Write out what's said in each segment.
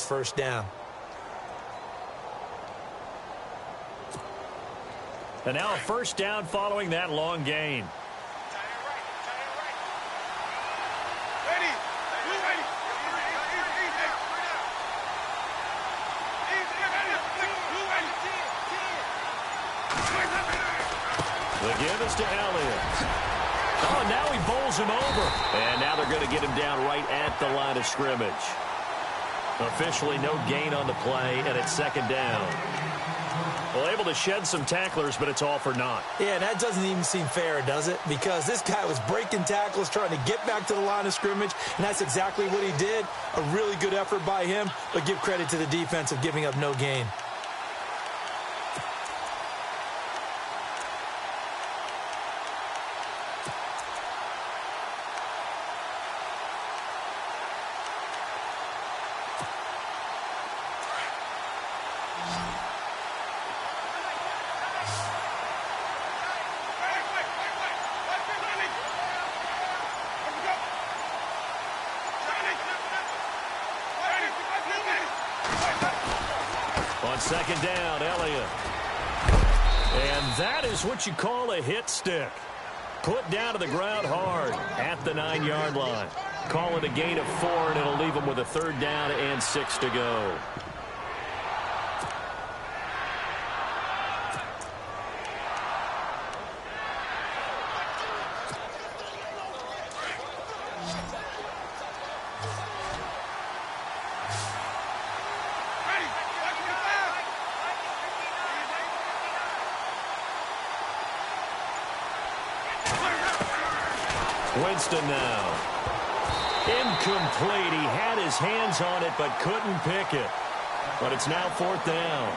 first down. And now a first down following that long gain. The give is to Elliott. Oh, and now he bowls him over. And now they're going to get him down right at the line of scrimmage. Officially no gain on the play, and it's second down. Well, able to shed some tacklers, but it's all for naught. Yeah, that doesn't even seem fair, does it? Because this guy was breaking tackles, trying to get back to the line of scrimmage, and that's exactly what he did. A really good effort by him, but give credit to the defense of giving up no gain. On second down, Elliott. And that is what you call a hit stick. Put down to the ground hard at the 9-yard line. Call it a gain of 4, and it'll leave them with a third down and 6 to go. Winston now. Incomplete. He had his hands on it but couldn't pick it. But it's now fourth down.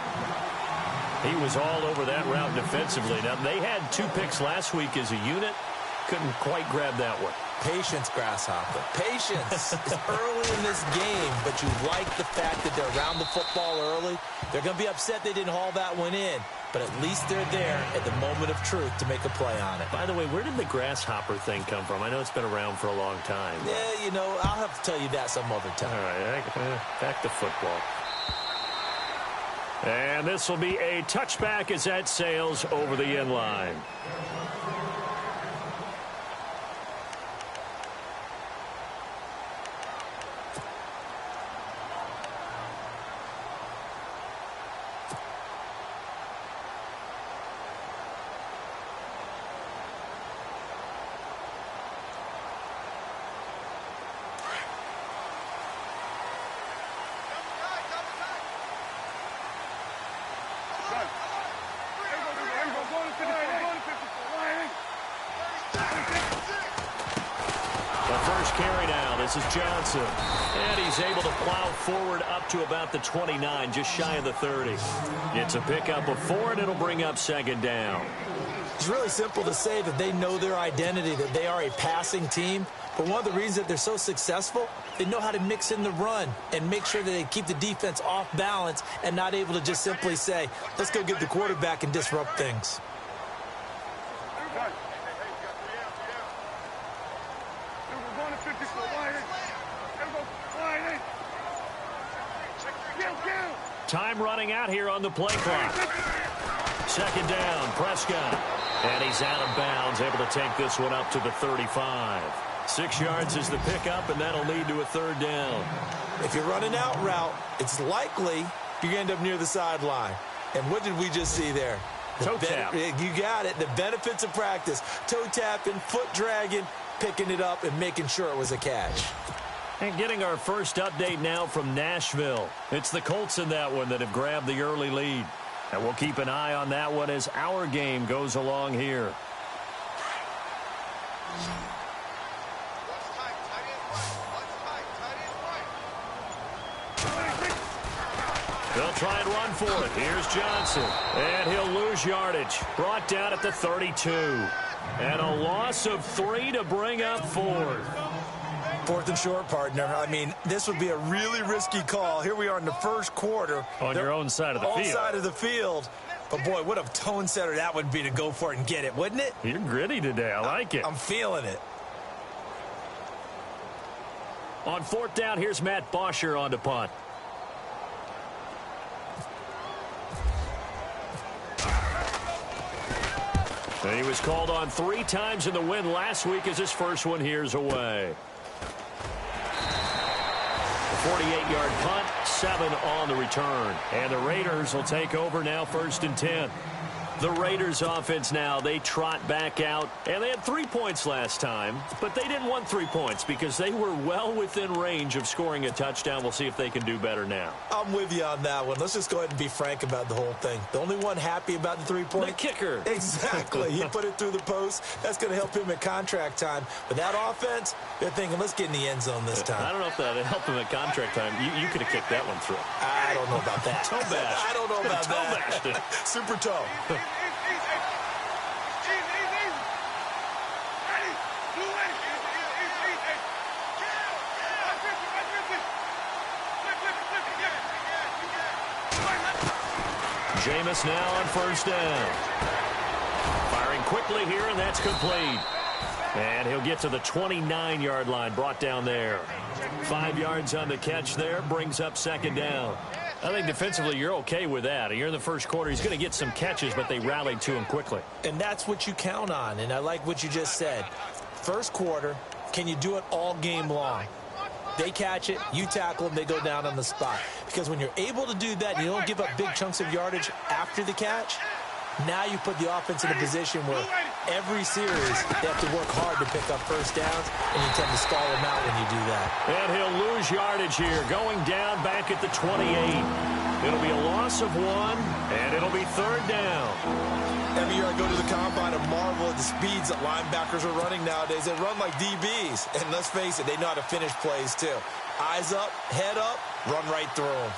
He was all over that route defensively. Now, they had 2 picks last week as a unit. Couldn't quite grab that one. Patience, Grasshopper. Patience is early in this game, but you like the fact that they're around the football early. They're going to be upset they didn't haul that one in, but at least they're there at the moment of truth to make a play on it. By the way, where did the grasshopper thing come from? I know it's been around for a long time. Yeah, you know, I'll have to tell you that some other time. All right, back to football. And this will be a touchback as that sails over the end line. This is Johnson, and he's able to plow forward up to about the 29, just shy of the 30. It's a pickup of 4, and it'll bring up second down. It's really simple to say that they know their identity, that they are a passing team. But one of the reasons that they're so successful, they know how to mix in the run and make sure that they keep the defense off balance and not able to just simply say, let's go get the quarterback and disrupt things. Time running out here on the play clock. Second down, Prescott. And he's out of bounds, able to take this one up to the 35. 6 yards is the pickup, and that'll lead to a third down. If you're running out route, it's likely you end up near the sideline. And what did we just see there? Toe tap. You got it. The benefits of practice. Toe tapping, foot dragging, picking it up, and making sure it was a catch. And getting our first update now from Nashville. It's the Colts in that one that have grabbed the early lead. And we'll keep an eye on that one as our game goes along here. They'll try and run for it. Here's Johnson. And he'll lose yardage. Brought down at the 32. And a loss of 3 to bring up 4. Fourth and short, partner. I mean, this would be a really risky call. Here we are in the first quarter. On your own side of the field. On side of the field. But, boy, what a tone setter that would be to go for it and get it, wouldn't it? You're gritty today. I like it. I'm feeling it. On fourth down, here's Matt Bosher on to punt. And he was called on 3 times in the win last week as his first one here's away. 48-yard punt, 7 on the return. And the Raiders will take over now, 1st and 10. The Raiders offense now, they trot back out, and they had 3 points last time, but they didn't want 3 points because they were well within range of scoring a touchdown. We'll see if they can do better now. I'm with you on that one. Let's just go ahead and be frank about the whole thing. The only one happy about the 3-point? The kicker. Exactly. He put it through the post. That's going to help him at contract time. But that offense, they're thinking, let's get in the end zone this time. I don't know if that helped him at contract time. You could have kicked that one through. I don't know about that. Toe bash. I don't know about toe that. Bashed. Super toe. Jameis now on 1st down. Firing quickly here, and that's complete. And he'll get to the 29-yard line, brought down there. 5 yards on the catch there, brings up 2nd down. I think defensively you're okay with that. You're in the first quarter. He's going to get some catches, but they rallied to him quickly. And that's what you count on, and I like what you just said. First quarter, can you do it all game long? They catch it, you tackle them, they go down on the spot. Because when you're able to do that and you don't give up big chunks of yardage after the catch, now you put the offense in a position where every series they have to work hard to pick up 1st downs, and you tend to stall them out when you do that. And he'll lose yardage here, going down back at the 28. It'll be a loss of 1, and it'll be 3rd down. Every year I go to the combine and marvel at the speeds that linebackers are running nowadays. They run like DBs. And let's face it, they know how to finish plays too. Eyes up, head up, run right through them.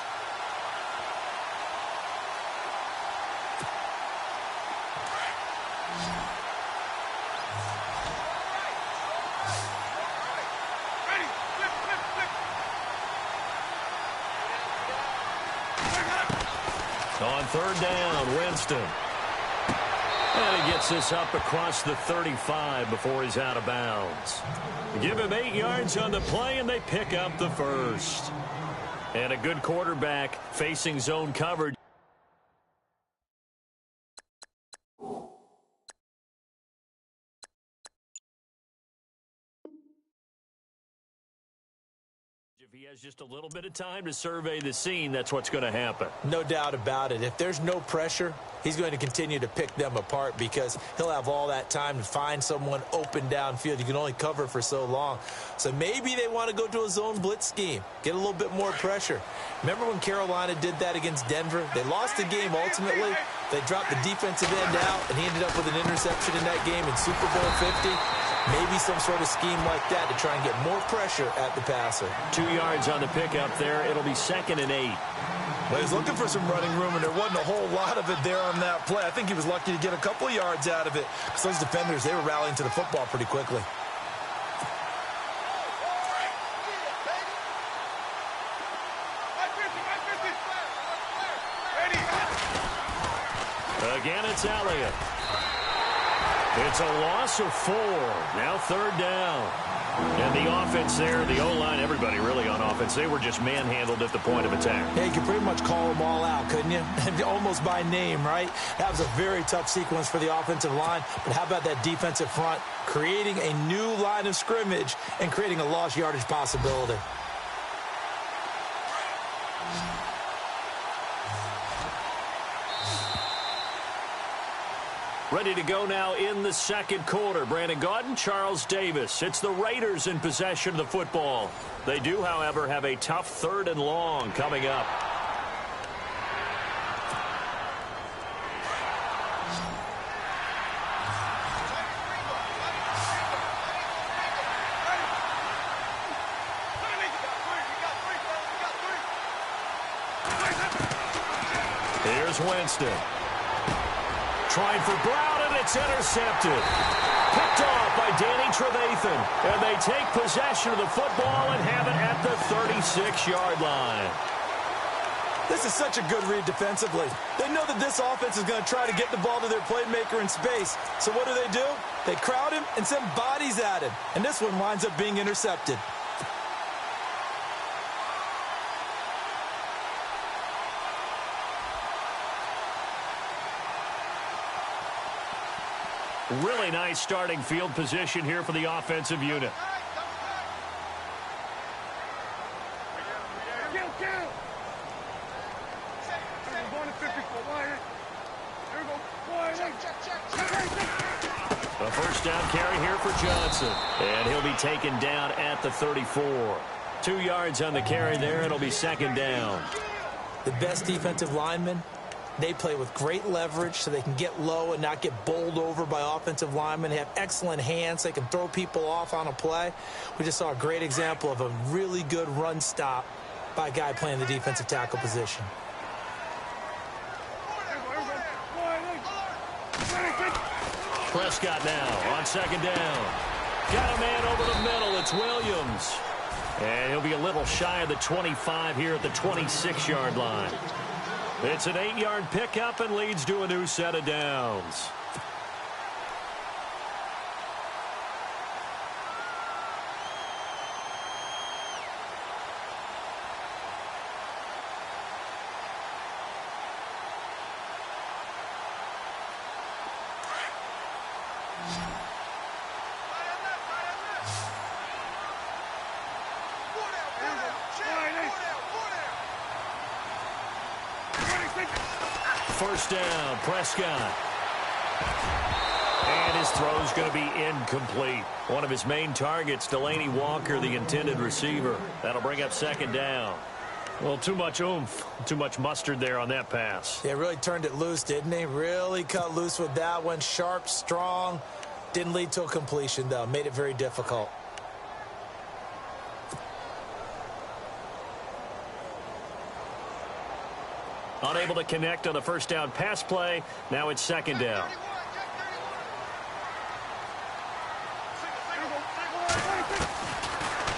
On 3rd down, Winston. And he gets this up across the 35 before he's out of bounds. Give him 8 yards on the play, and they pick up the 1st. And a good quarterback facing zone coverage. If he has just a little bit of time to survey the scene, that's what's going to happen. No doubt about it. If there's no pressure, he's going to continue to pick them apart because he'll have all that time to find someone open downfield. You can only cover for so long. So maybe they want to go to a zone blitz scheme, get a little bit more pressure. Remember when Carolina did that against Denver? They lost the game ultimately. They dropped the defensive end out, and he ended up with an interception in that game in Super Bowl 50. Maybe some sort of scheme like that to try and get more pressure at the passer. 2 yards on the pickup there. It'll be 2nd and 8. Well, he's looking for some running room, and there wasn't a whole lot of it there on that play. I think he was lucky to get a couple of yards out of it because those defenders, they were rallying to the football pretty quickly. Again, it's Elliott. It's a loss of 4. Now 3rd down. And the offense there, the O-line, everybody really on offense, they were just manhandled at the point of attack. Yeah, you could pretty much call them all out, couldn't you? Almost by name, right? That was a very tough sequence for the offensive line. But how about that defensive front creating a new line of scrimmage and creating a lost yardage possibility? Ready to go now in the 2nd quarter. Brandon Gaudin, Charles Davis. It's the Raiders in possession of the football. They do, however, have a tough 3rd and long coming up. Here's Winston. Trying for Brown, and it's intercepted. Picked off by Danny Trevathan. And they take possession of the football and have it at the 36-yard line. This is such a good read defensively. They know that this offense is going to try to get the ball to their playmaker in space. So what do? They crowd him and send bodies at him. And this one winds up being intercepted. Really nice starting field position here for the offensive unit. A first down carry here for Johnson. And he'll be taken down at the 34. 2 yards on the carry there. It'll be second down. The best defensive linemen, they play with great leverage so they can get low and not get bowled over by offensive linemen. They have excellent hands. They can throw people off on a play. We just saw a great example of a really good run stop by a guy playing the defensive tackle position. Prescott now on second down. Got a man over the middle. It's Williams. And he'll be a little shy of the 25 here at the 26-yard line. It's an 8-yard pickup and leads to a new set of downs. First down, Prescott. And his throw's going to be incomplete. One of his main targets, Delaney Walker, the intended receiver. That'll bring up second down. Well, too much oomph, too much mustard there on that pass. Yeah, really turned it loose, didn't he? Really cut loose with that one. Sharp, strong. Didn't lead to a completion, though. Made it very difficult. Unable to connect on the first down pass play. Now it's second down.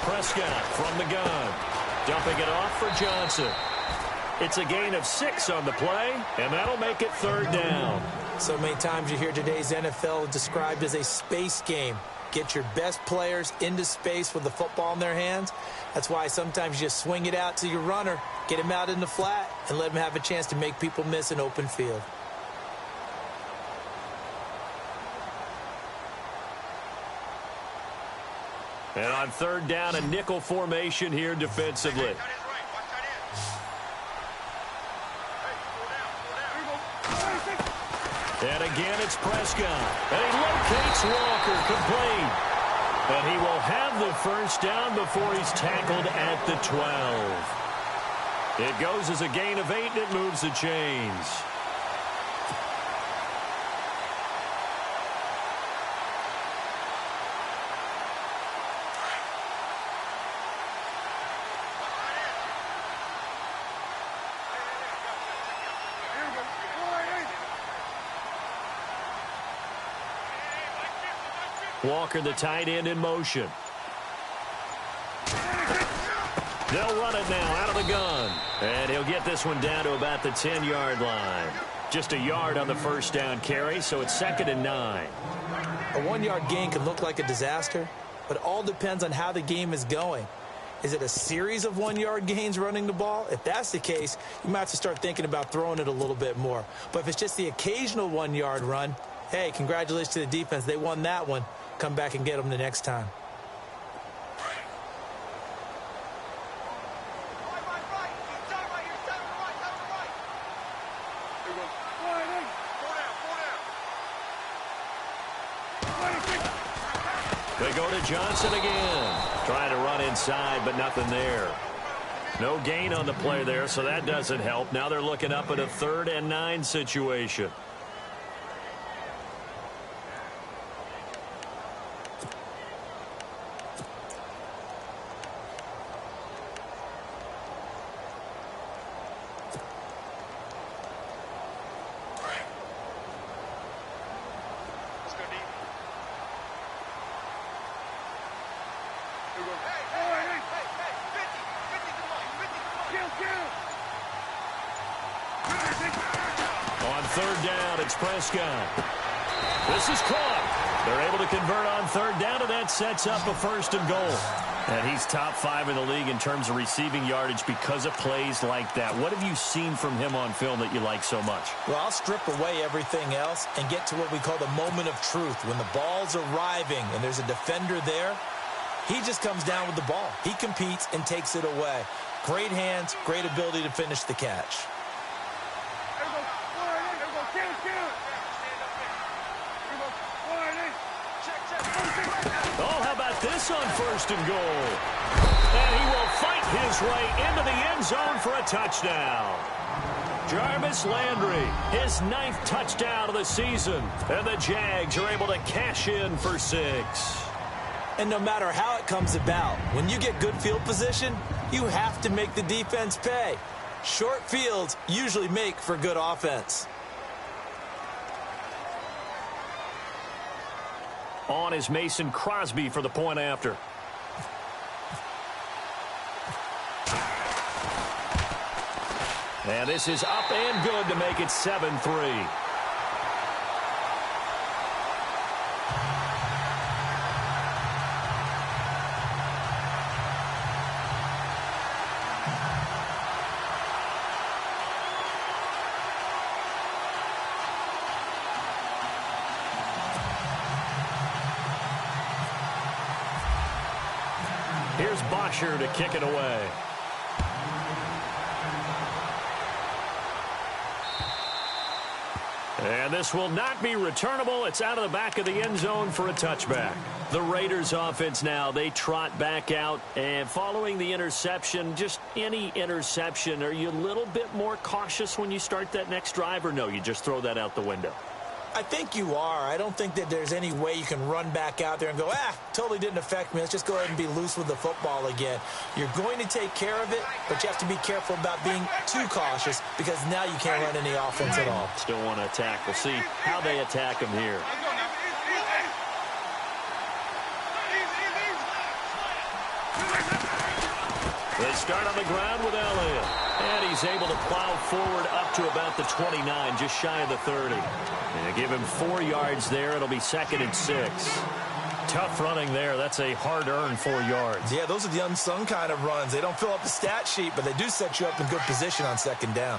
Prescott from the gun. Dumping it off for Johnson. It's a gain of 6 on the play, and that'll make it third down. So many times you hear today's NFL described as a space game. Get your best players into space with the football in their hands. That's why sometimes you just swing it out to your runner, get him out in the flat, and let him have a chance to make people miss an open field. And on third down, a nickel formation here defensively. And again, it's Prescott. And he locates Walker, complete. And he will have the first down before he's tackled at the 12. It goes as a gain of 8, and it moves the chains. Walker, the tight end, in motion. They'll run it now out of the gun. And he'll get this one down to about the 10-yard line. Just a yard on the first down carry, so it's 2nd and 9. A 1-yard gain can look like a disaster, but it all depends on how the game is going. Is it a series of 1-yard gains running the ball? If that's the case, you might have to start thinking about throwing it a little bit more. But if it's just the occasional 1-yard run, hey, congratulations to the defense. They won that one. Come back and get them the next time. They go to Johnson again. Trying to run inside, but nothing there. No gain on the play there, so that doesn't help. Now they're looking up at a 3rd and 9 situation. On third down, it's Prescott. This is caught. They're able to convert on third down, and that sets up a 1st and goal. And he's top 5 in the league in terms of receiving yardage because of plays like that. What have you seen from him on film that you like so much? Well, I'll strip away everything else and get to what we call the moment of truth. When the ball's arriving and there's a defender there, he just comes down with the ball. He competes and takes it away. Great hands, great ability to finish the catch. Oh, how about this on 1st and goal? And he will fight his way into the end zone for a touchdown. Jarvis Landry, his 9th touchdown of the season. And the Jags are able to cash in for 6. And no matter how it comes about, when you get good field position, you have to make the defense pay. Short fields usually make for good offense. On is Mason Crosby for the point after. And this is up and good to make it 7-3. Here's Bosher to kick it away. And this will not be returnable. It's out of the back of the end zone for a touchback. The Raiders offense now, they trot back out. And following the interception, just any interception, are you a little bit more cautious when you start that next drive? Or no, you just throw that out the window? I think you are. I don't think that there's any way you can run back out there and go, totally didn't affect me. Let's just go ahead and be loose with the football again. You're going to take care of it, but you have to be careful about being too cautious because now you can't run any offense at all. Still want to attack. We'll see how they attack him here. They start on the ground with Elliott. And he's able to plow forward up to about the 29, just shy of the 30. And they give him 4 yards there. It'll be 2nd and 6. Tough running there. That's a hard-earned 4 yards. Yeah, those are the unsung kind of runs. They don't fill up the stat sheet, but they do set you up in good position on 2nd down.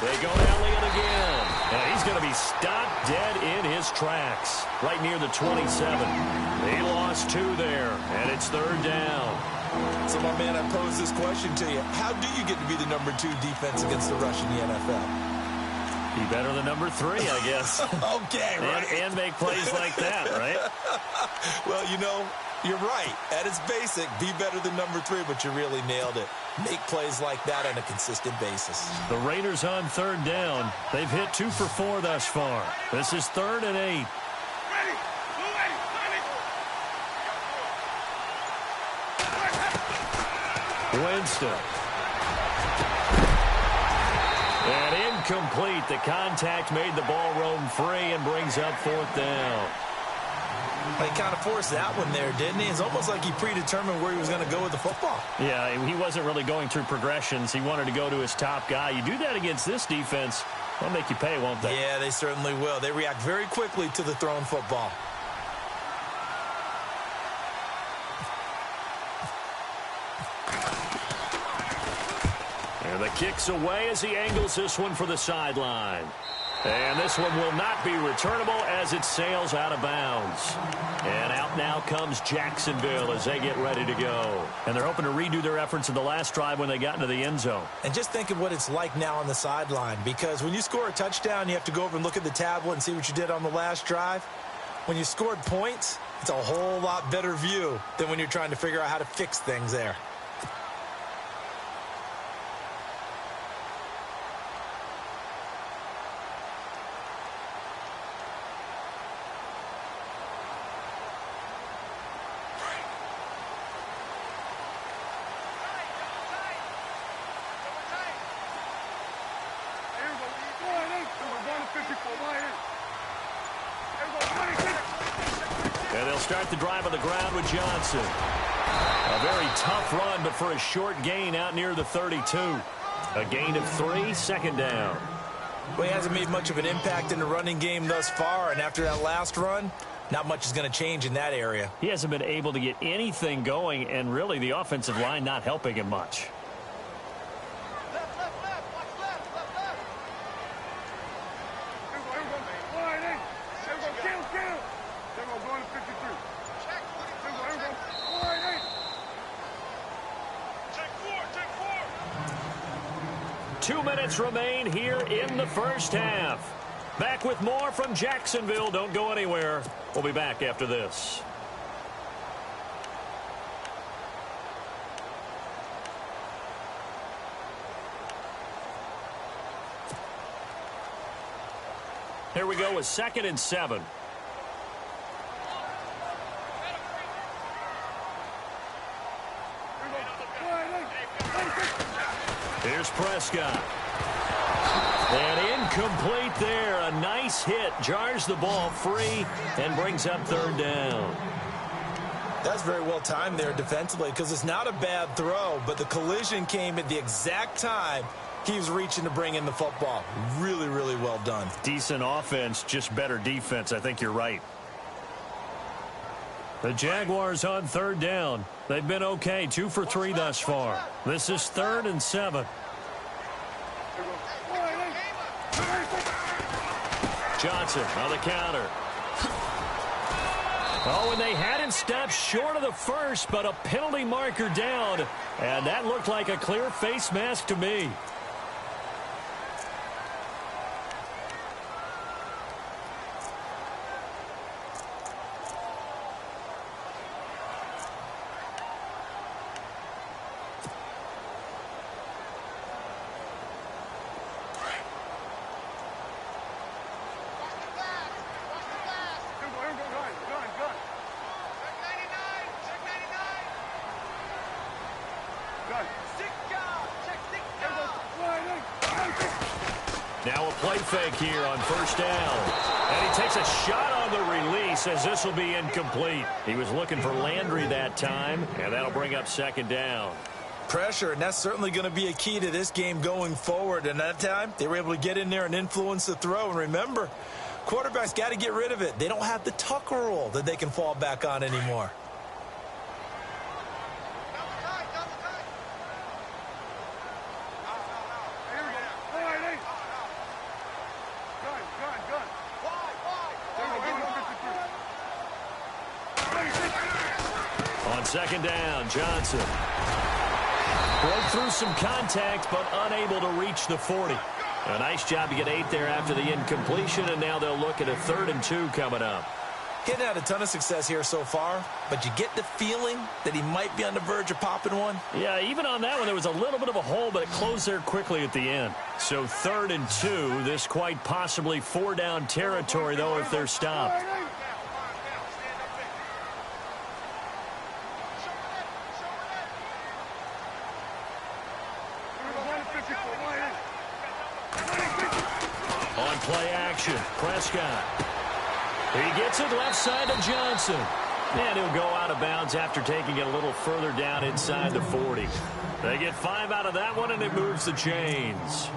They go to Elliott again. And he's going to be stopped dead in his tracks, right near the 27. He lost 2 there, and it's 3rd down. So, my man, I pose this question to you. How do you get to be the number 2 defense against the rush in the NFL? Be better than number 3, I guess. Okay, right. And make plays like that, right? Well, you know, you're right. At its basic, be better than number 3, but you really nailed it. Make plays like that on a consistent basis. The Raiders on 3rd down. They've hit 2 for 4 thus far. This is 3rd and 8. Winston. And incomplete. The contact made the ball roam free and brings up 4th down. He kind of forced that one there, didn't he? It's almost like he predetermined where he was going to go with the football. Yeah, he wasn't really going through progressions. He wanted to go to his top guy. You do that against this defense, they'll make you pay, won't they? Yeah, they certainly will. They react very quickly to the thrown football. And the kick's away as he angles this one for the sideline. And this one will not be returnable as it sails out of bounds. And out now comes Jacksonville as they get ready to go. And they're hoping to redo their efforts in the last drive when they got into the end zone. And just think of what it's like now on the sideline, because when you score a touchdown, you have to go over and look at the tablet and see what you did on the last drive. When you scored points, it's a whole lot better view than when you're trying to figure out how to fix things there. And they'll start the drive on the ground with Johnson. A very tough run, but for a short gain out near the 32. A gain of 3, second down. Well, he hasn't made much of an impact in the running game thus far, and after that last run, not much is going to change in that area. He hasn't been able to get anything going, and really the offensive line not helping him much. Two minutes remain here in the first half. Back with more from Jacksonville. Don't go anywhere. We'll be back after this. Here we go with 2nd and 7. Here's Prescott. And incomplete there. A nice hit. Jars the ball free and brings up 3rd down. That's very well timed there defensively because it's not a bad throw, but the collision came at the exact time he was reaching to bring in the football. Really, really well done. Decent offense, just better defense. I think you're right. The Jaguars on 3rd down. They've been okay, 2 for 3 thus far. This is 3rd and 7. Johnson on the counter. Oh, and they had him stopped short of the first, but a penalty marker down. And that looked like a clear face mask to me. Now a play fake here on 1st down. And he takes a shot on the release as this will be incomplete. He was looking for Landry that time, and that'll bring up 2nd down. Pressure, and that's certainly going to be a key to this game going forward. And that time, they were able to get in there and influence the throw. And remember, quarterbacks got to get rid of it. They don't have the Tucker rule that they can fall back on anymore. On 2nd down, Johnson broke through some contact, but unable to reach the 40. A nice job to get 8 there after the incompletion, and now they'll look at a 3rd and 2 coming up. He hadn't had a ton of success here so far, but you get the feeling that he might be on the verge of popping one. Yeah, even on that one, there was a little bit of a hole, but it closed there quickly at the end. So 3rd and 2, this quite possibly 4-down territory, though, if they're stopped. On play action, Prescott. He gets it left side to Johnson. And he'll go out of bounds after taking it a little further down inside the 40. They get 5 out of that one, and it moves the chains.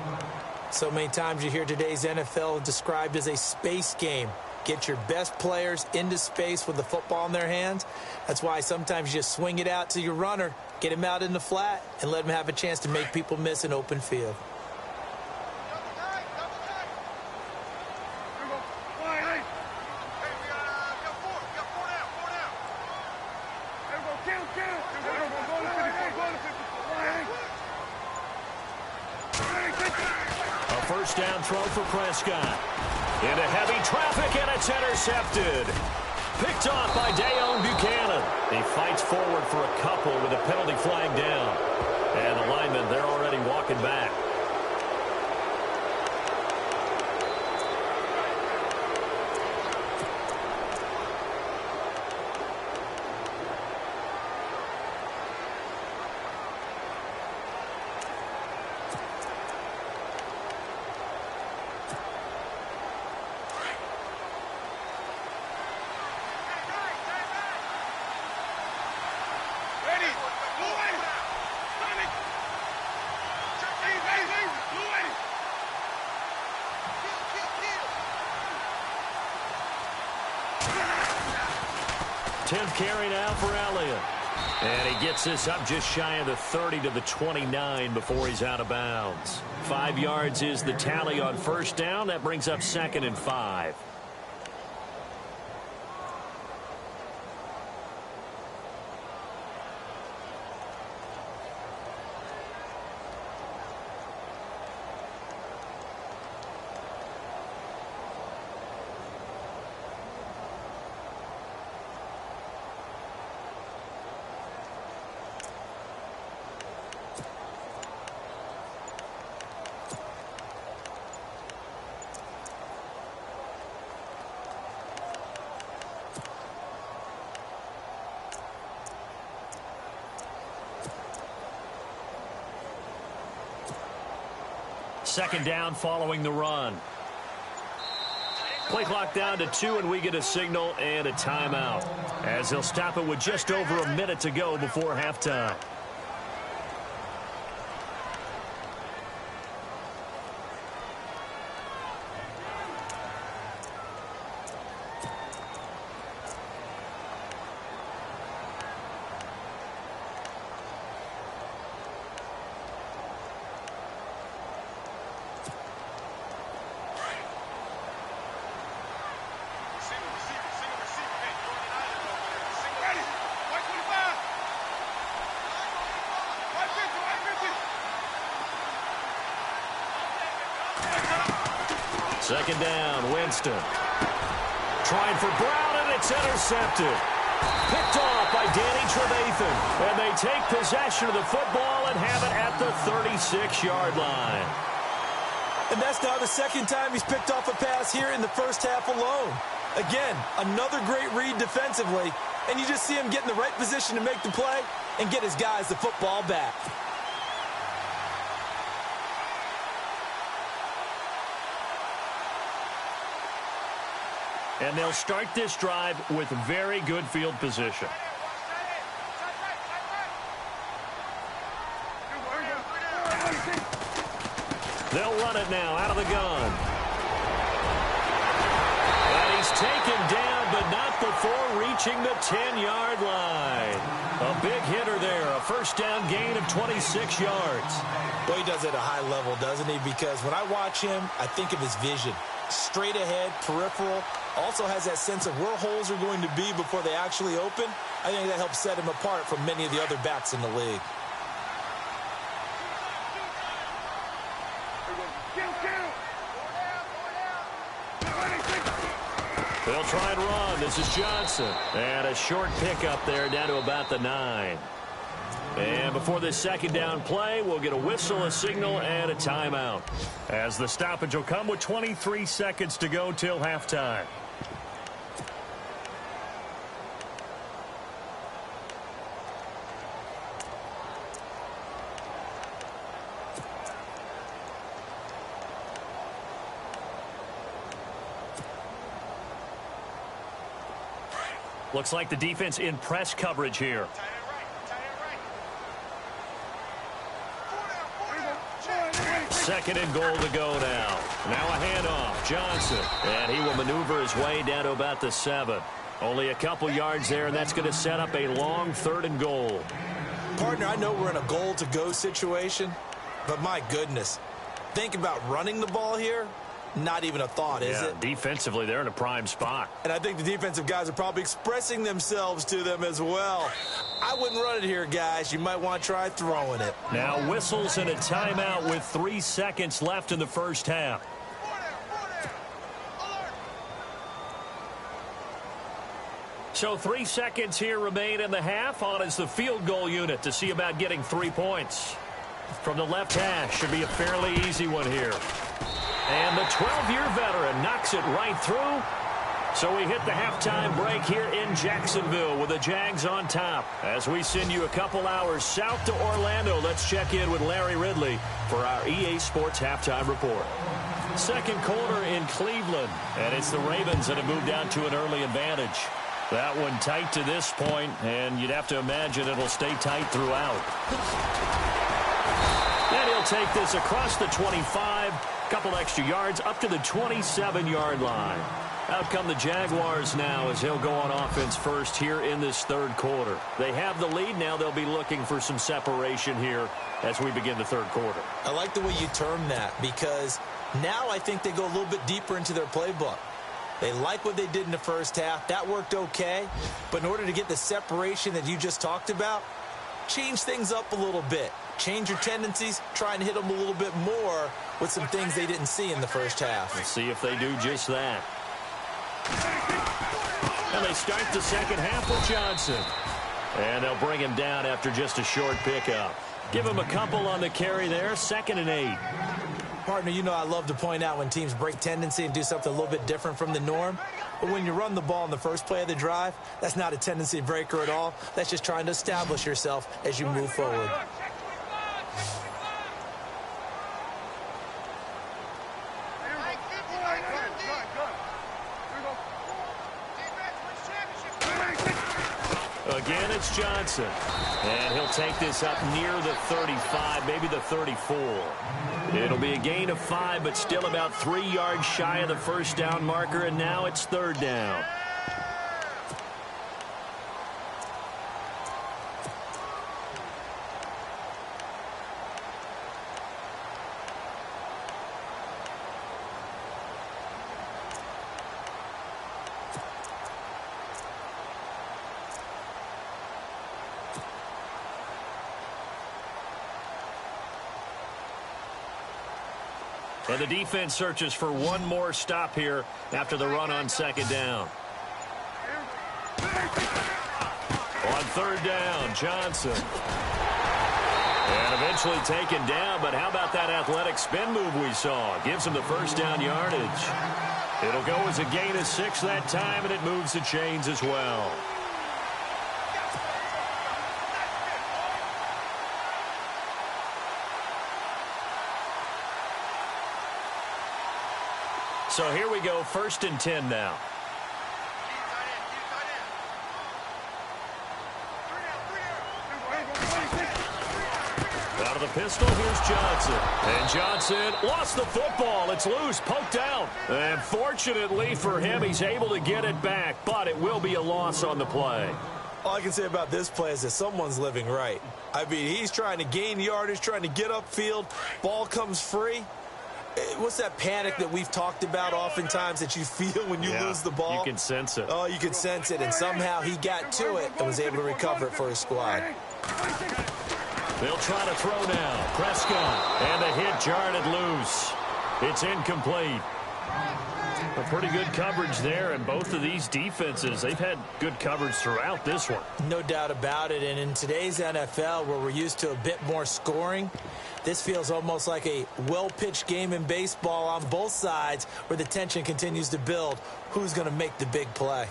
So many times you hear today's NFL described as a space game. Get your best players into space with the football in their hands. That's why sometimes you just swing it out to your runner, get him out in the flat, and let him have a chance to make people miss an open field. First down throw for Prescott. Into heavy traffic, and it's intercepted. Picked off by Dayon Buchanan. He fights forward for a couple with a penalty flag down. And the linemen, they're already walking back. 10th carry now for Elliott. And he gets this up just shy of the 30 to the 29 before he's out of bounds. 5 yards is the tally on first down. That brings up 2nd and 5. Second down following the run. Play clock down to 2, and we get a signal and a timeout, as they'll stop it with just over a minute to go before halftime. Second down, Winston. Trying for Brown, and it's intercepted. Picked off by Danny Trevathan. And they take possession of the football and have it at the 36-yard line. And that's now the second time he's picked off a pass here in the first half alone. Again, another great read defensively. And you just see him get in the right position to make the play and get his guys the football back. And they'll start this drive with very good field position. They'll run it now out of the gun. And he's taken down, but not before reaching the 10-yard line. A big hitter there, a first down gain of 26 yards. Well, he does it at a high level, doesn't he? Because when I watch him, I think of his vision. Straight ahead, peripheral, also has that sense of where holes are going to be before they actually open. I think that helps set him apart from many of the other backs in the league. They'll try and run. This is Johnson. And a short pickup there down to about the 9. And before this second down play, we'll get a whistle, a signal, and a timeout, as the stoppage will come with 23 seconds to go till halftime. Looks like the defense in press coverage here. Second and goal to go now. Now a handoff. Johnson. And he will maneuver his way down to about the 7. Only a couple yards there, and that's going to set up a long 3rd and goal. Partner, I know we're in a goal-to-go situation, but my goodness. Think about running the ball here. Not even a thought, is it? Defensively, they're in a prime spot. And I think the defensive guys are probably expressing themselves to them as well. I wouldn't run it here, guys. You might want to try throwing it. Now whistles and a timeout with 3 seconds left in the first half. So 3 seconds here remain in the half. On is the field goal unit to see about getting 3 points. From the left hash, should be a fairly easy one here. And the 12-year veteran knocks it right through. So we hit the halftime break here in Jacksonville with the Jags on top. As we send you a couple hours south to Orlando, let's check in with Larry Ridley for our EA Sports Halftime Report. Second quarter in Cleveland, and it's the Ravens that have moved down to an early advantage. That one tight to this point, and you'd have to imagine it'll stay tight throughout. And he'll take this across the 25, couple extra yards up to the 27-yard line. Out come the Jaguars now as they'll go on offense first here in this third quarter. They have the lead. Now they'll be looking for some separation here as we begin the third quarter. I like the way you term that because now I think they go a little bit deeper into their playbook. They like what they did in the first half. That worked okay. But in order to get the separation that you just talked about, change things up a little bit. Change your tendencies. Try and hit them a little bit more with some things they didn't see in the first half. We'll see if they do just that. And they start the second half with Johnson. And they'll bring him down after just a short pickup. Give him a couple on the carry there. 2nd and 8. Partner, you know I love to point out when teams break tendency and do something a little bit different from the norm. But when you run the ball in the first play of the drive, that's not a tendency breaker at all. That's just trying to establish yourself as you move forward. Again, it's Johnson. And he'll take this up near the 35, maybe the 34. It'll be a gain of 5, but still about 3 yards shy of the first down marker, and now it's 3rd down. And the defense searches for one more stop here after the run on 2nd down. On 3rd down, Johnson. And eventually taken down, but how about that athletic spin move we saw? Gives him the first down yardage. It'll go as a gain of 6 that time, and it moves the chains as well. So here we go, 1st and 10 now. Out of the pistol, here's Johnson. And Johnson lost the football. It's loose, poked out. And fortunately for him, he's able to get it back, but it will be a loss on the play. All I can say about this play is that someone's living right. I mean, he's trying to gain yardage, trying to get upfield. Ball comes free. What's that panic that we've talked about oftentimes that you feel when you lose the ball? You can sense it. Oh, you can sense it, and somehow he got to it and was able to recover it for his squad. They'll try to throw now. Prescott, and the hit jarred it loose. It's incomplete. A pretty good coverage there, and both of these defenses, they've had good coverage throughout this one. No doubt about it, and in today's NFL, where we're used to a bit more scoring, this feels almost like a well-pitched game in baseball on both sides where the tension continues to build. Who's going to make the big play?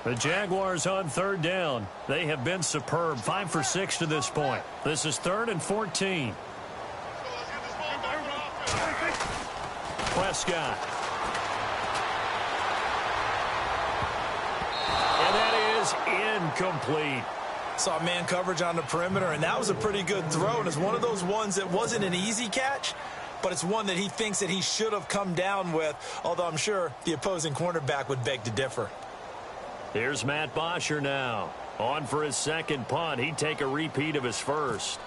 The Jaguars on 3rd down. They have been superb. 5 for 6 to this point. This is 3rd and 14. Prescott. And that is incomplete. Saw man coverage on the perimeter, and that was a pretty good throw. And it's one of those ones that wasn't an easy catch, but it's one that he thinks that he should have come down with, although I'm sure the opposing cornerback would beg to differ. Here's Matt Bosher now. On for his 2nd punt. He'd take a repeat of his first.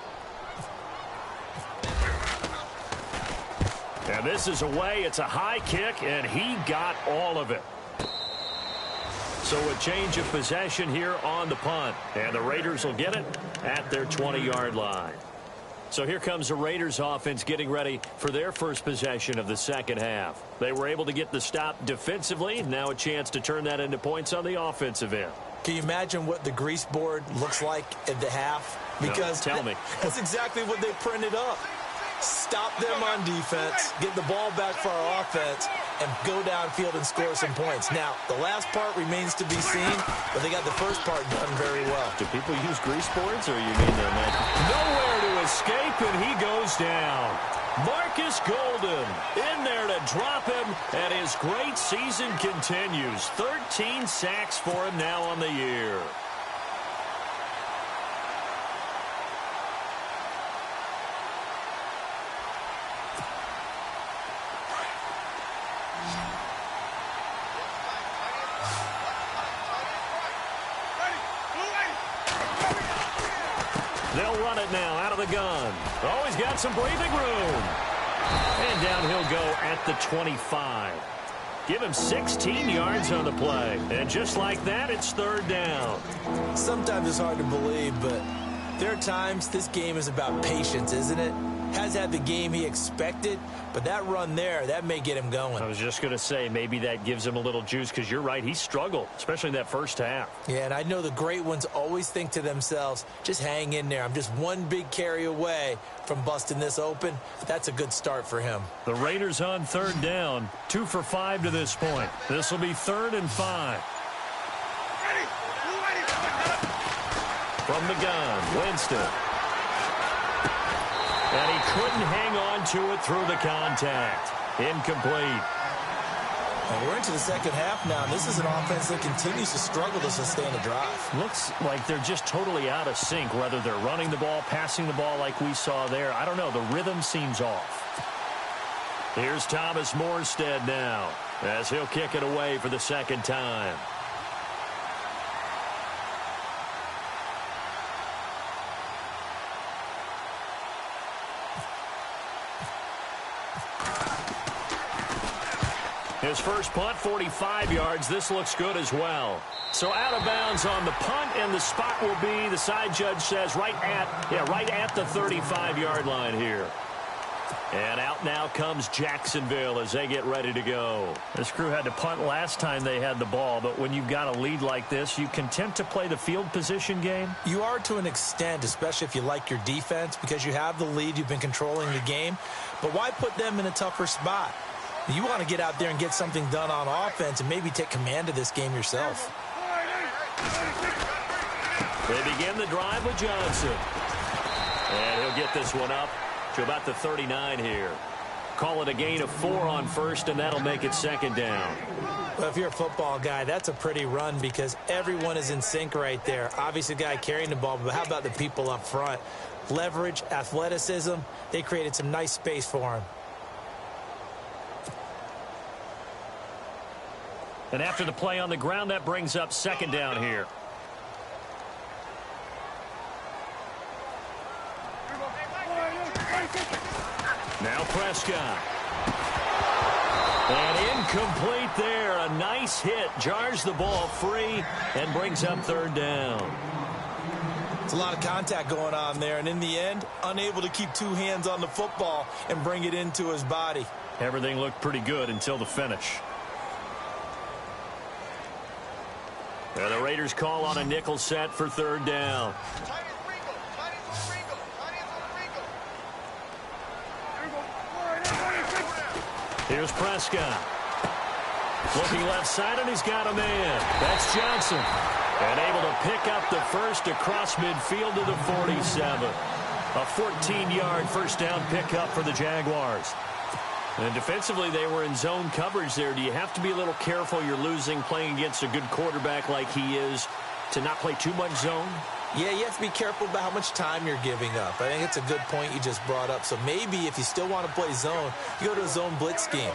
And this is away. It's a high kick, and he got all of it. So a change of possession here on the punt. And the Raiders will get it at their 20-yard line. So here comes the Raiders offense getting ready for their first possession of the second half. They were able to get the stop defensively. Now a chance to turn that into points on the offensive end. Can you imagine what the grease board looks like at the half? Because no, tell me. That's exactly what they printed up. Stop them on defense, get the ball back for our offense, and go downfield and score some points. Now, the last part remains to be seen, but they got the first part done very well. Do people use grease boards, or you mean they're not? Nowhere to escape, and he goes down. Marcus Golden in there to drop him, and his great season continues. 13 sacks for him now on the year. They'll run it now out of the gun. Oh, he's got some breathing room. And down he'll go at the 25. Give him 16 yards on the play. And just like that, it's third down. Sometimes it's hard to believe, but there are times this game is about patience, isn't it? Has had the game he expected, but that run there, that may get him going. I was just going to say, maybe that gives him a little juice, because you're right, he struggled, especially that first half. Yeah, and I know the great ones always think to themselves, just hang in there. I'm just one big carry away from busting this open. That's a good start for him. The Raiders on third down, 2 for 5 to this point. This will be 3rd and 5. From the gun, Winston. And he couldn't hang on to it through the contact. Incomplete. Well, we're into the second half now. This is an offense that continues to struggle to sustain a drive. Looks like they're just totally out of sync, whether they're running the ball, passing the ball like we saw there. I don't know. The rhythm seems off. Here's Thomas Morstead now, as he'll kick it away for the second time. His first punt, 45 yards. This looks good as well. So out of bounds on the punt, and the spot will be, the side judge says, right at the 35-yard line here. And out now comes Jacksonville as they get ready to go. This crew had to punt last time they had the ball, but when you've got a lead like this, you content to play the field position game? You are to an extent, especially if you like your defense, because you have the lead, you've been controlling the game. But why put them in a tougher spot? You want to get out there and get something done on offense and maybe take command of this game yourself. They begin the drive with Johnson. And he'll get this one up to about the 39 here. Call it a gain of 4 on first, and that'll make it second down. Well, if you're a football guy, that's a pretty run because everyone is in sync right there. Obviously, the guy carrying the ball, but how about the people up front? Leverage, athleticism, they created some nice space for him. And after the play on the ground, that brings up second down here. Now Prescott. And incomplete there. A nice hit. Jars the ball free and brings up third down. It's a lot of contact going on there. And in the end, unable to keep two hands on the football and bring it into his body. Everything looked pretty good until the finish. And the Raiders call on a nickel set for third down. Here's Prescott. Looking left side, and he's got a man. That's Johnson. And able to pick up the first across midfield to the 47. A 14-yard first down pickup for the Jaguars. And defensively, they were in zone coverage there. Do you have to be a little careful? You're losing playing against a good quarterback like he is to not play too much zone? Yeah, you have to be careful about how much time you're giving up. I think it's a good point you just brought up. So maybe if you still want to play zone, you go to a zone blitz scheme.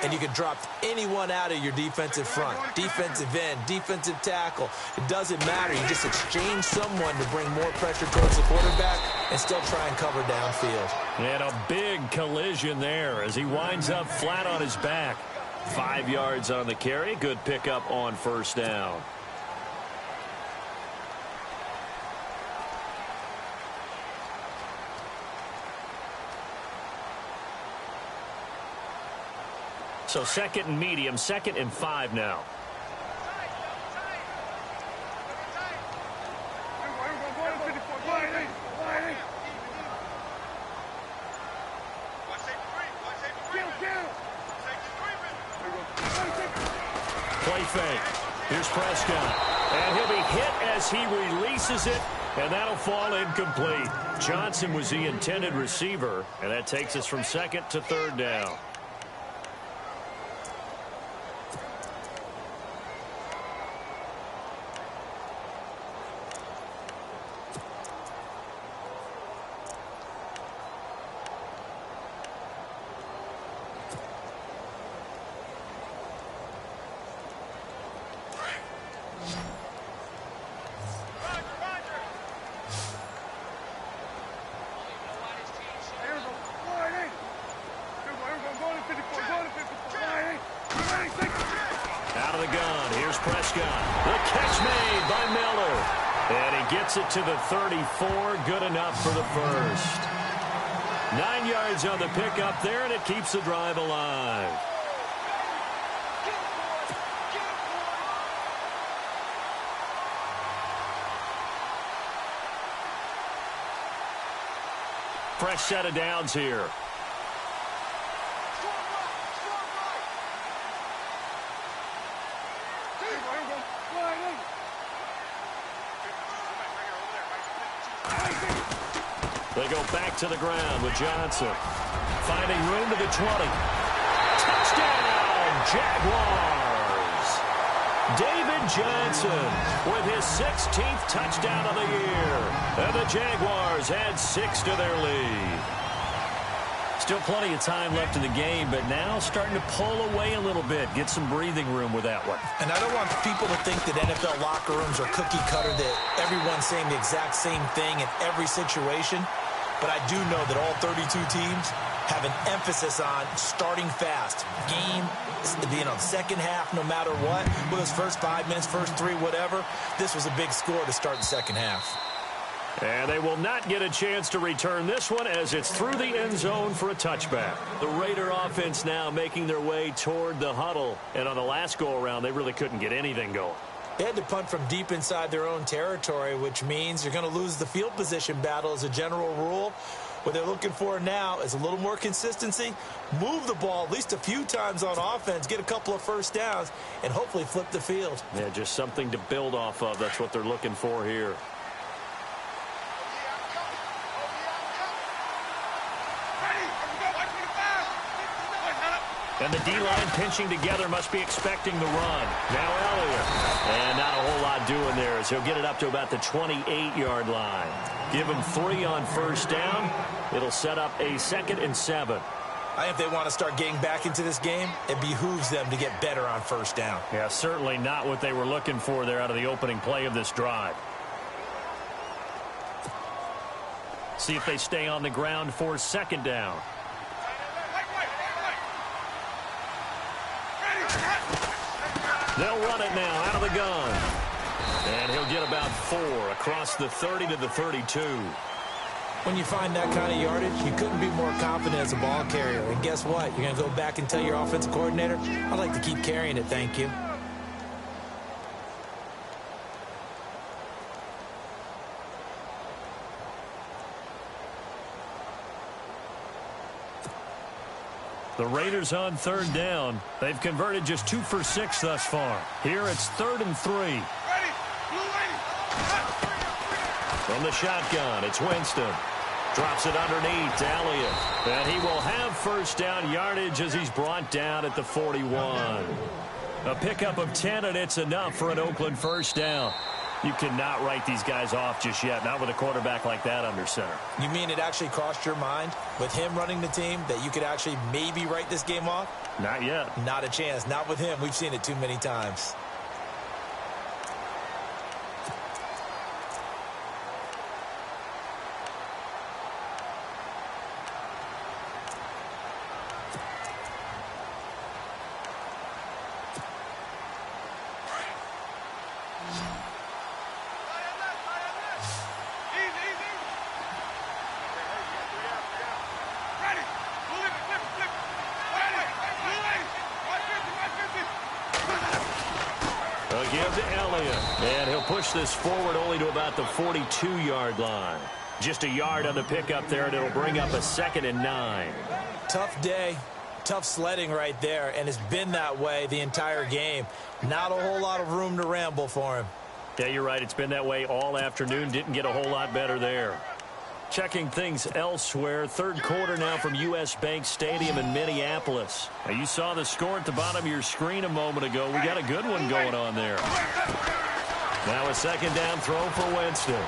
And you can drop anyone out of your defensive front. Defensive end, defensive tackle. It doesn't matter. You just exchange someone to bring more pressure towards the quarterback and still try and cover downfield. And a big collision there as he winds up flat on his back. 5 yards on the carry. Good pickup on first down. So second and medium, 2nd and 5 now. Play fake. Here's Prescott. And he'll be hit as he releases it, and that'll fall incomplete. Johnson was the intended receiver, and that takes us from 2nd to 3rd down. Out of the gun, here's Prescott. The catch made by Miller. And he gets it to the 34, good enough for the first. 9 yards on the pickup there, and it keeps the drive alive. Fresh set of downs here. They go back to the ground with Johnson. Finding room to the 20. Touchdown, Jaguars! David Johnson with his 16th touchdown of the year. And the Jaguars add 6 to their lead. Still plenty of time left in the game, but now starting to pull away a little bit. Get some breathing room with that one. And I don't want people to think that NFL locker rooms are cookie cutter, that everyone's saying the exact same thing in every situation. But I do know that all 32 teams have an emphasis on starting fast. Game, second half, no matter what. With those first 5 minutes, first 3, whatever. This was a big score to start the second half. And they will not get a chance to return this one as it's through the end zone for a touchback. The Raider offense now making their way toward the huddle. And on the last go-around, they really couldn't get anything going. They had to punt from deep inside their own territory, which means you're going to lose the field position battle as a general rule. What they're looking for now is a little more consistency, move the ball at least a few times on offense, get a couple of first downs, and hopefully flip the field. Yeah, just something to build off of. That's what they're looking for here. And the D-line pinching together, must be expecting the run. Now Elliott. And not a whole lot doing there as he'll get it up to about the 28-yard line. Give him 3 on first down. It'll set up a 2nd and 7. I think if they want to start getting back into this game, it behooves them to get better on first down. Yeah, certainly not what they were looking for there out of the opening play of this drive. See if they stay on the ground for 2nd down. They'll run it now out of the gun. And he'll get about 4 across the 30 to the 32. When you find that kind of yardage, you couldn't be more confident as a ball carrier. And guess what? You're going to go back and tell your offensive coordinator, I'd like to keep carrying it, thank you. The Raiders on 3rd down. They've converted just 2 for 6 thus far. Here it's 3rd and 3. From the shotgun, it's Winston. Drops it underneath to Elliott. And he will have first down yardage as he's brought down at the 41. A pickup of 10, and it's enough for an Oakland first down. You cannot write these guys off just yet, not with a quarterback like that under center. You mean it actually crossed your mind with him running the team that you could actually maybe write this game off? Not yet. Not a chance. Not with him. We've seen it too many times. Give to Elliott. And he'll push this forward only to about the 42-yard line. Just a yard on the pickup there, and it'll bring up a 2nd and 9. Tough day. Tough sledding right there, and it's been that way the entire game. Not a whole lot of room to ramble for him. Yeah, you're right. It's been that way all afternoon. Didn't get a whole lot better there. Checking things elsewhere. 3rd quarter now from U.S. Bank Stadium in Minneapolis. Now, you saw the score at the bottom of your screen a moment ago. We got a good one going on there. Now a 2nd down throw for Winston.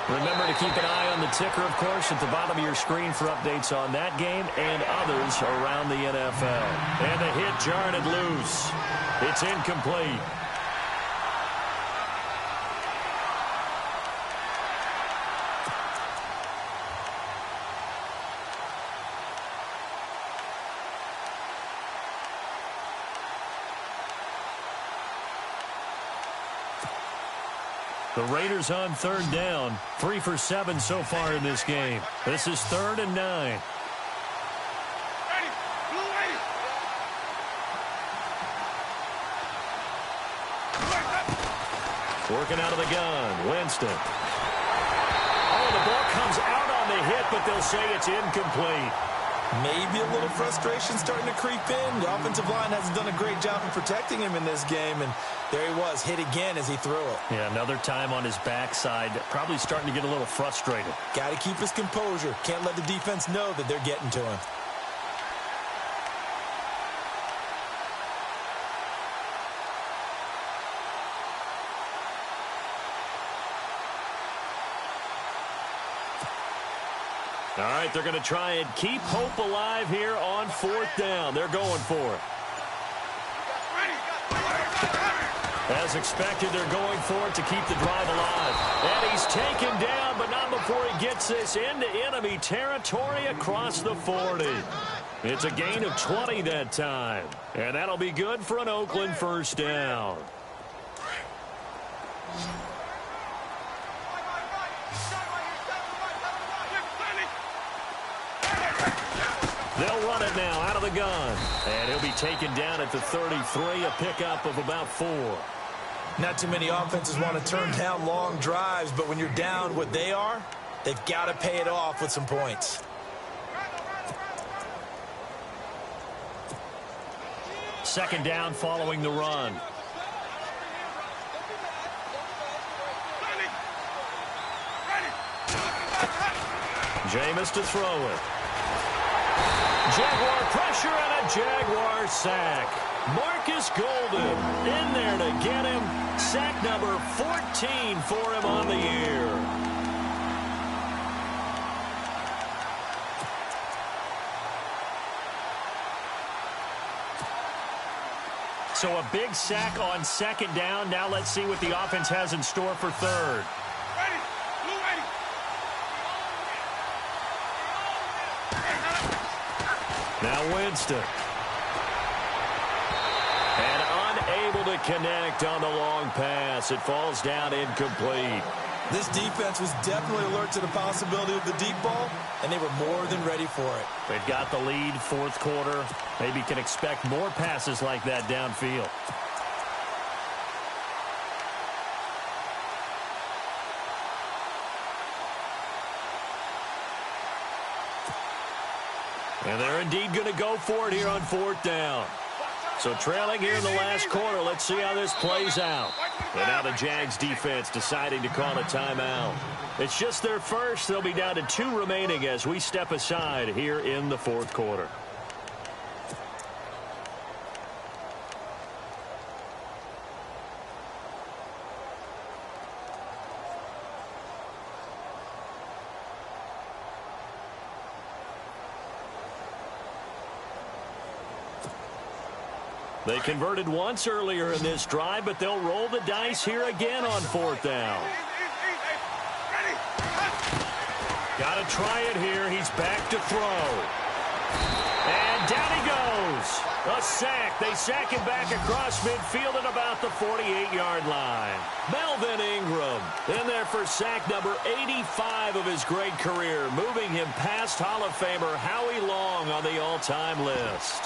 Remember to keep an eye on the ticker, of course, at the bottom of your screen for updates on that game and others around the NFL. And the hit jarred it loose. It's incomplete. The Raiders on third down. 3 for 7 so far in this game. This is 3rd and 9. Working out of the gun, Winston. Oh, the ball comes out on the hit, but they'll say it's incomplete. Maybe a little frustration starting to creep in. The offensive line hasn't done a great job of protecting him in this game, and there he was, hit again as he threw it. Yeah, another time on his backside, probably starting to get a little frustrated. Got to keep his composure. Can't let the defense know that they're getting to him. All right, they're going to try and keep hope alive here on 4th down. They're going for it. As expected, they're going for it to keep the drive alive. And he's taken down, but not before he gets this into enemy territory across the 40. It's a gain of 20 that time. And that'll be good for an Oakland first down. They'll run it now out of the gun. And he'll be taken down at the 33, a pickup of about 4. Not too many offenses want to turn down long drives, but when you're down what they are, they've got to pay it off with some points. Second down following the run. Jameis to throw it. Jaguar pressure and a Jaguar sack. Marcus Golden in there to get him. Sack number 14 for him on the year. So a big sack on second down. Now let's see what the offense has in store for third. Now Winston. And unable to connect on the long pass. It falls down incomplete. This defense was definitely alert to the possibility of the deep ball, and they were more than ready for it. They've got the lead, 4th quarter. Maybe can expect more passes like that downfield. And they're indeed going to go for it here on 4th down. So trailing here in the last quarter. Let's see how this plays out. And now the Jags defense deciding to call a timeout. It's just their first. They'll be down to 2 remaining as we step aside here in the 4th quarter. They converted once earlier in this drive, but they'll roll the dice here again on 4th down. Got to try it here. He's back to throw. And down he goes. A sack. They sack him back across midfield at about the 48-yard line. Melvin Ingram in there for sack number 85 of his great career, moving him past Hall of Famer Howie Long on the all-time list.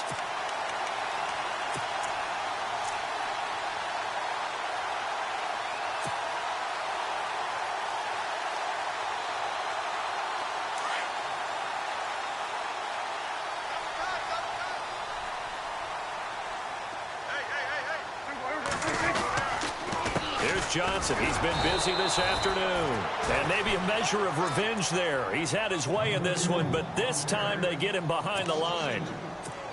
Johnson, he's been busy this afternoon. And maybe a measure of revenge there. He's had his way in this one, but this time they get him behind the line.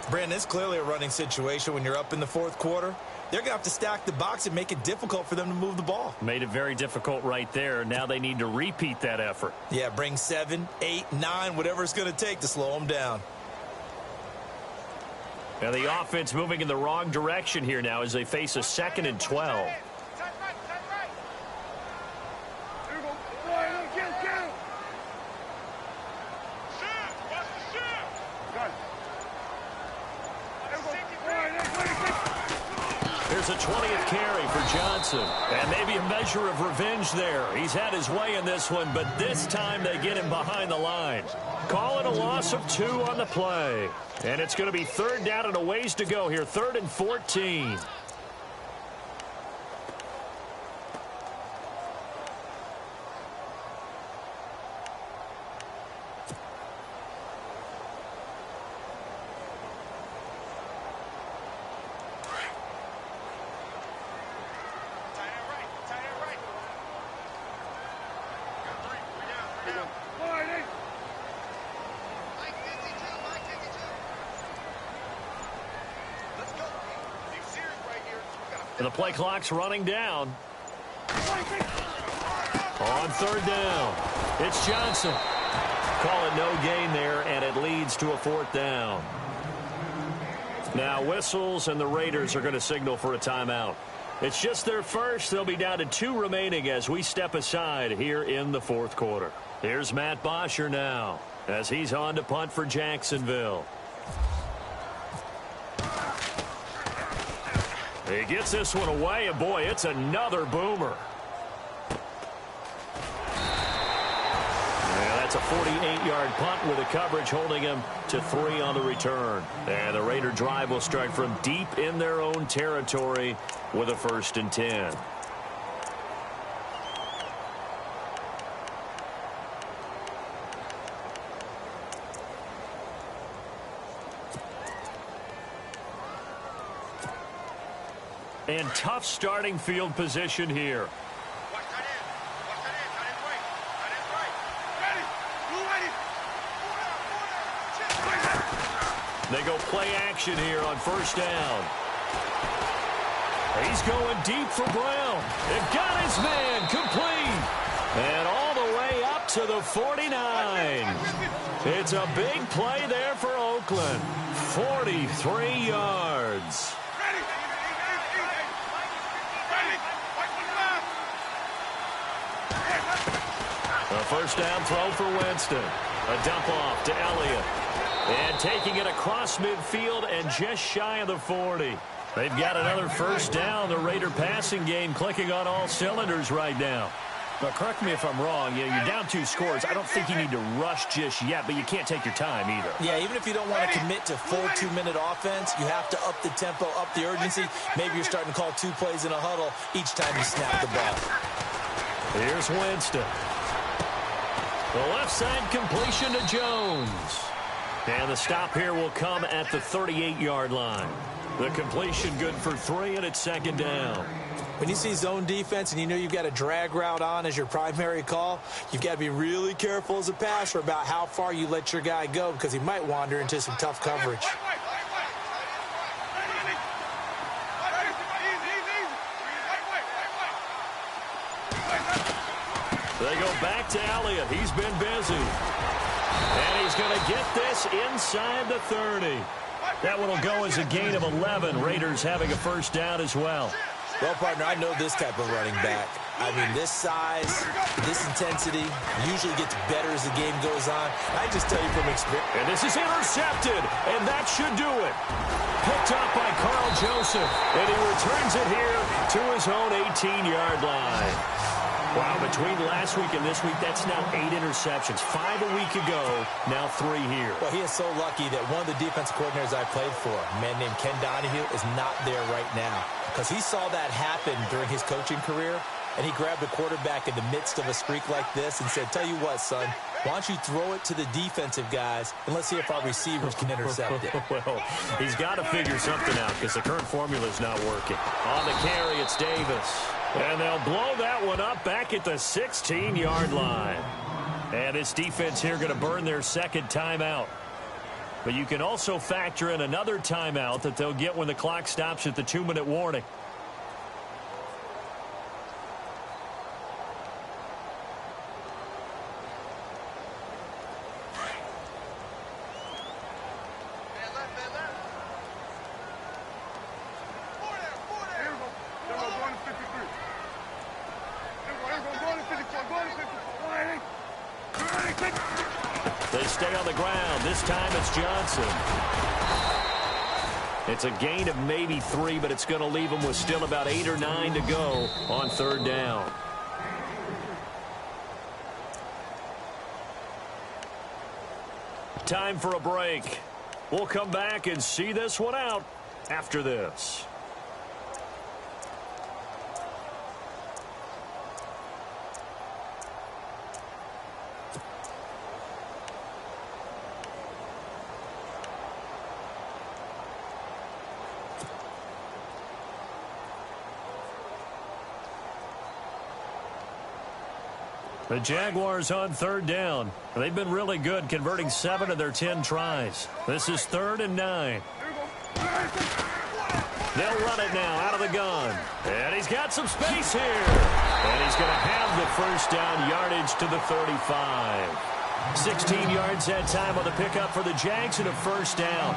Brandon, it's clearly a running situation when you're up in the 4th quarter. They're going to have to stack the box and make it difficult for them to move the ball. Made it very difficult right there. Now they need to repeat that effort. Yeah, bring 7, 8, 9, whatever it's going to take to slow them down. Now the offense moving in the wrong direction here now as they face a 2nd and 12. is a 20th carry for Johnson. And maybe a measure of revenge there. He's had his way in this one, but this time they get him behind the line. Call it a loss of 2 on the play. And it's going to be 3rd down and a ways to go here. 3rd and 14. And the play clock's running down. On 3rd down, it's Johnson. Call it no gain there, and it leads to a 4th down. Now whistles, and the Raiders are going to signal for a timeout. It's just their first. They'll be down to 2 remaining as we step aside here in the 4th quarter. Here's Matt Bosher now as he's on to punt for Jacksonville. He gets this one away, and boy, it's another boomer. Yeah, that's a 48-yard punt with the coverage holding him to 3 on the return. And the Raider drive will start from deep in their own territory with a 1st and 10. And tough starting field position here. They go play action here on 1st down. He's going deep for Brown. It got his man complete. And all the way up to the 49. It's a big play there for Oakland. 43 yards. A 1st down throw for Winston. A dump off to Elliott. And taking it across midfield and just shy of the 40. They've got another 1st down. The Raider passing game clicking on all cylinders right now. But correct me if I'm wrong. You're down 2 scores. I don't think you need to rush just yet, but you can't take your time either. Yeah, even if you don't want to commit to full 2-minute offense, you have to up the tempo, up the urgency. Maybe you're starting to call 2 plays in a huddle each time you snap the ball. Here's Winston. The left side completion to Jones. And the stop here will come at the 38-yard line. The completion good for 3, and it's 2nd down. When you see zone defense and you know you've got a drag route on as your primary call, you've got to be really careful as a passer about how far you let your guy go because he might wander into some tough coverage. They go back to Elliott. He's been busy. And he's going to get this inside the 30. That one will go as a gain of 11. Raiders having a 1st down as well. Well, partner, I know this type of running back. I mean, this size, this intensity usually gets better as the game goes on. I just tell you from experience. And this is intercepted, and that should do it. Picked up by Carl Joseph, and he returns it here to his own 18-yard line. Wow, between last week and this week, that's now 8 interceptions. 5 a week ago, now 3 here. Well, he is so lucky that one of the defense coordinators I played for, a man named Ken Donahue, is not there right now. Because he saw that happen during his coaching career, and he grabbed a quarterback in the midst of a streak like this and said, tell you what, son, why don't you throw it to the defensive guys, and let's see if our receivers can intercept it. Well, he's got to figure something out because the current formula is not working. On the carry, it's Davis. And they'll blow that one up back at the 16-yard line. And this defense here going to burn their 2nd timeout. But you can also factor in another timeout that they'll get when the clock stops at the 2-minute warning. They stay on the ground. This time it's Johnson. It's a gain of maybe 3, but it's going to leave them with still about 8 or 9 to go on third down. Time for a break. We'll come back and see this one out after this. The Jaguars on third down. They've been really good, converting 7 of their 10 tries. This is 3rd and 9. They'll run it now out of the gun. And he's got some space here. And he's going to have the first down yardage to the 35. 16 yards that time on the pickup for the Jags and a first down.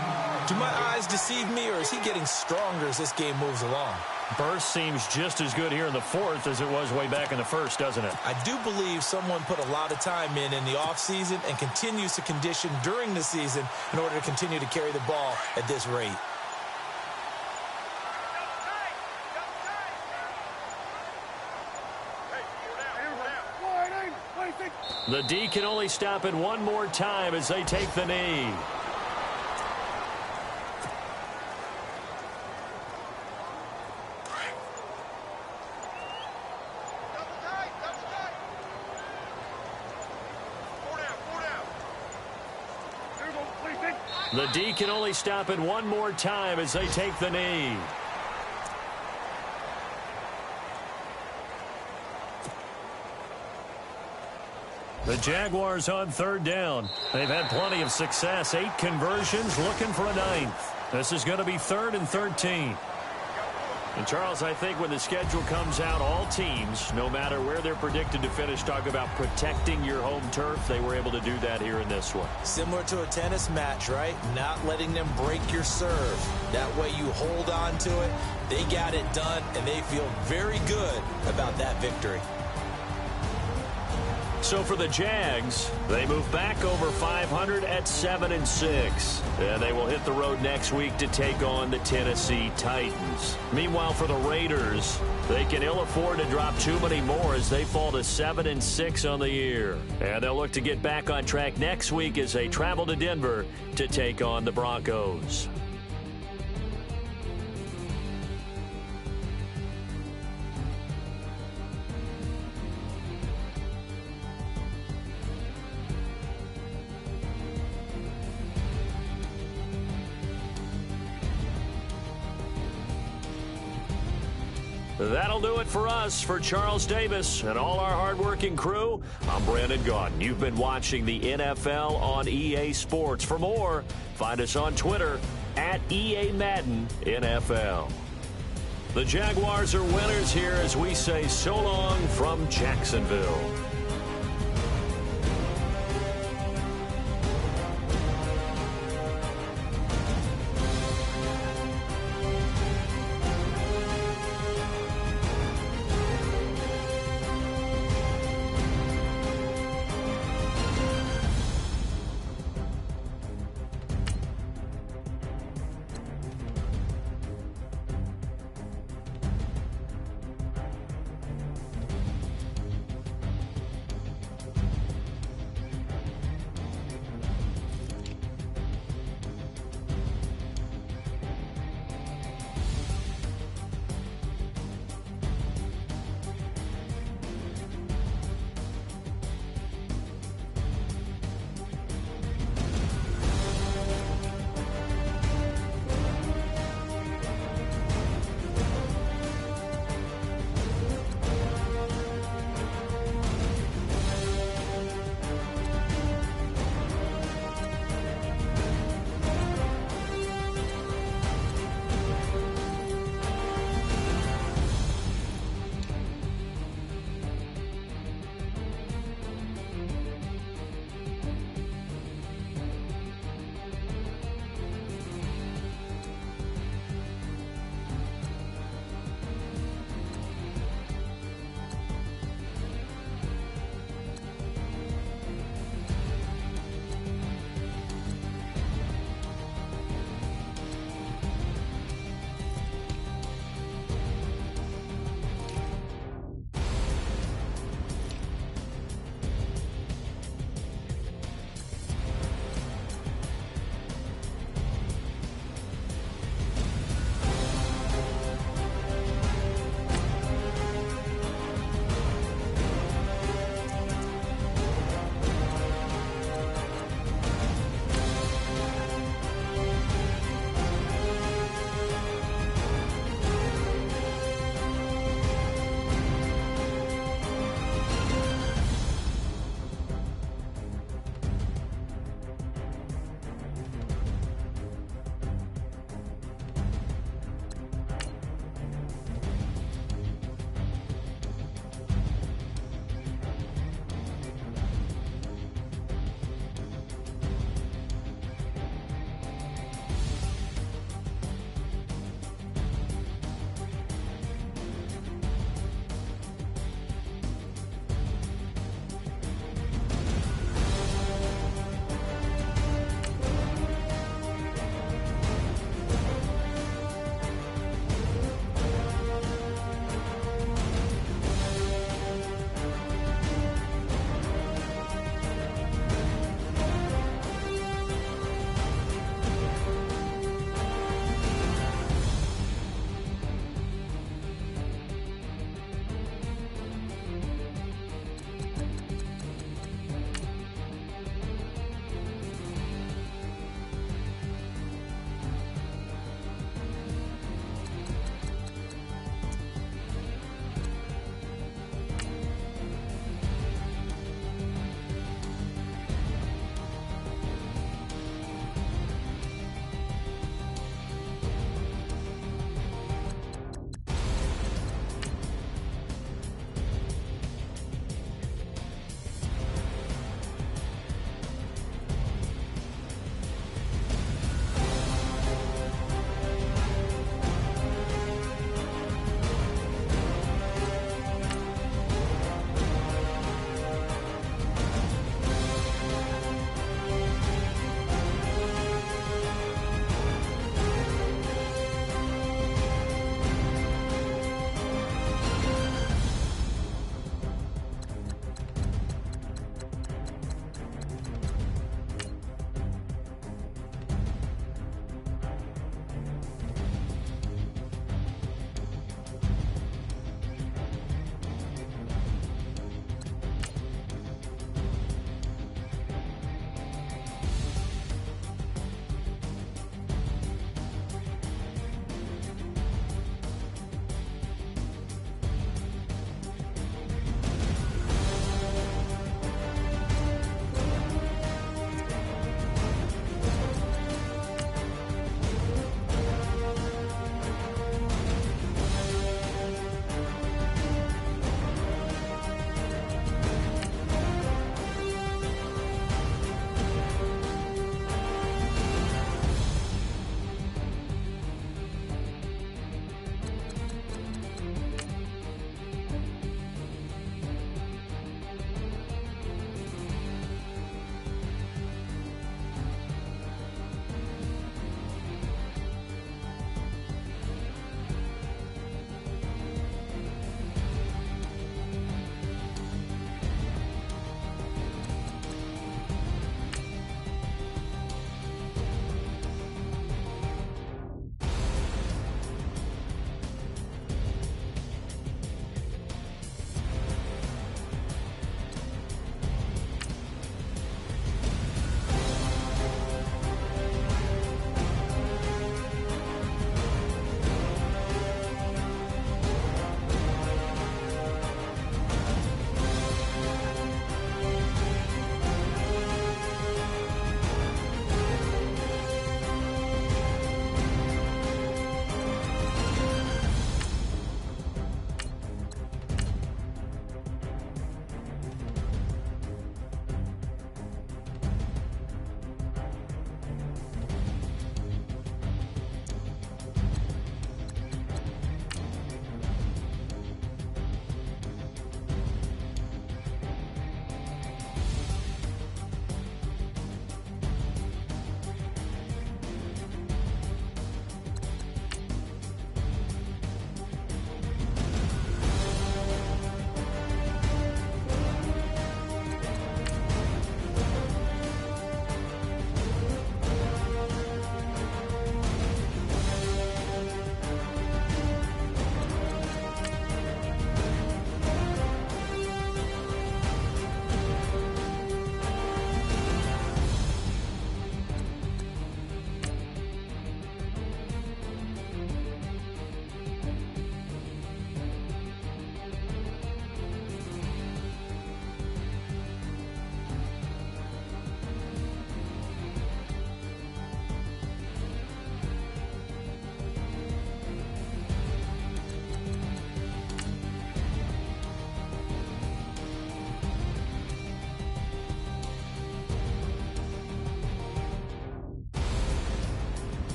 Do my eyes deceive me, or is he getting stronger as this game moves along? Burst seems just as good here in the 4th as it was way back in the 1st, doesn't it? I do believe someone put a lot of time in the offseason and continues to condition during the season in order to continue to carry the ball at this rate. The D can only stop it one more time as they take the knee. The D can only stop it one more time as they take the knee. The Jaguars on third down. They've had plenty of success. 8 conversions, looking for a 9th. This is going to be 3rd and 13. And, Charles, I think when the schedule comes out, all teams, no matter where they're predicted to finish, talk about protecting your home turf. They were able to do that here in this one. Similar to a tennis match, right? Not letting them break your serve. That way you hold on to it. They got it done, and they feel very good about that victory. So for the Jags, they move back over 500 at 7-6. And they will hit the road next week to take on the Tennessee Titans. Meanwhile, for the Raiders, they can ill afford to drop too many more as they fall to 7-6 on the year. And they'll look to get back on track next week as they travel to Denver to take on the Broncos. That'll do it for us. For Charles Davis and all our hardworking crew, I'm Brandon Gaudin. You've been watching the NFL on EA Sports. For more, find us on Twitter at EA Madden NFL. The Jaguars are winners here as we say so long from Jacksonville.